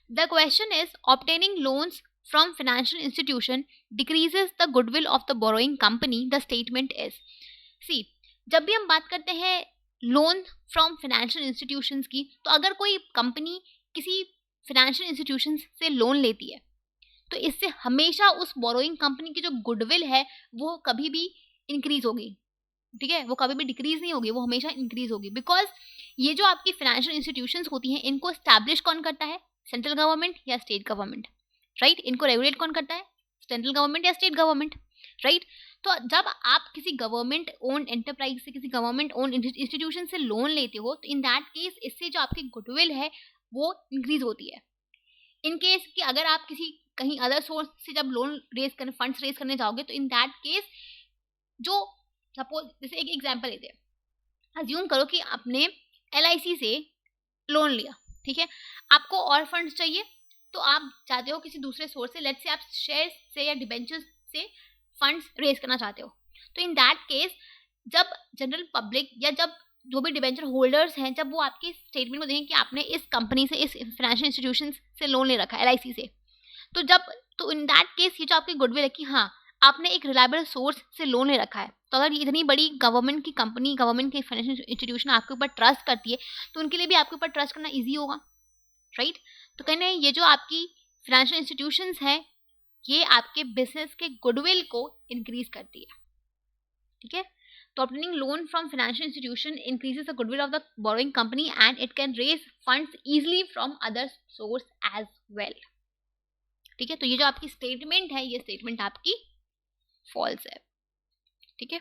The question is obtaining loans from financial institution decreases the goodwill of the borrowing company, the statement is. See, जब भी हम बात करते हैं loan from financial institutions की, तो अगर कोई कंपनी किसी फाइनेंशियल इंस्टीट्यूशंस से लोन लेती है तो इससे हमेशा उस बोरोइंग कंपनी की जो गुडविल है वो कभी भी इंक्रीज होगी, ठीक है, वो कभी भी डिक्रीज नहीं होगी, वो हमेशा इंक्रीज होगी। बिकॉज ये जो आपकी फाइनेंशियल इंस्टीट्यूशंस होती हैं इनको स्टैब्लिश कौन करता है? सेंट्रल गवर्नमेंट या स्टेट गवर्नमेंट, राइट? इनको रेगुलेट कौन करता है? सेंट्रल गवर्नमेंट या स्टेट गवर्नमेंट, राइट? तो जब आप किसी गवर्नमेंट ओन एंटरप्राइज से, किसी गवर्नमेंट ओन इंस्टीट्यूशन से लोन लेते हो तो इन दैट केस इससे जो आपकी गुडविल है वो इंक्रीज होती है। इन केस कि अगर आप किसी कहीं अदर सोर्स से जब लोन रेज करने, फंड्स रेज करने जाओगे तो इन दैट केस जो सपोज, जैसे एक एग्जांपल लेते हैं, अज्यूम करो कि आपने LIC से लोन लिया, ठीक है, आपको और फंड्स चाहिए तो आप चाहते हो किसी दूसरे सोर्स से, लेट्स से आप शेयर से या डिबेंचर से फंड्स रेज करना चाहते हो, तो इन दैट केस जब जनरल पब्लिक या जब जो भी डिबेंचर होल्डर्स हैं, जब वो आपके स्टेटमेंट को देखें कि आपने इस कंपनी से, इस फाइनेंशियल इंस्टीट्यूशन से लोन ले रखा है LIC से, तो जब, तो इन दैट केस ये जो आपकी गुडविल है कि हाँ आपने एक रिलायबल सोर्स से लोन ले रखा है, तो अगर इतनी बड़ी गवर्नमेंट की कंपनी, गवर्नमेंट की फाइनेंशियल इंस्टीट्यूशन आपके ऊपर ट्रस्ट करती है तो उनके लिए भी आपके ऊपर ट्रस्ट करना ईजी होगा, राइट? तो कहना है ये जो आपकी फाइनेंशियल इंस्टीट्यूशंस हैं ये आपके बिजनेस के गुडविल को इंक्रीज करती है, ठीक है? तो obtaining loan from financial institution increases the goodwill of the borrowing company and it can raise funds easily from other source as well, ठीक है? तो ये जो आपकी स्टेटमेंट है ये स्टेटमेंट आपकी फॉल्स है, ठीक है?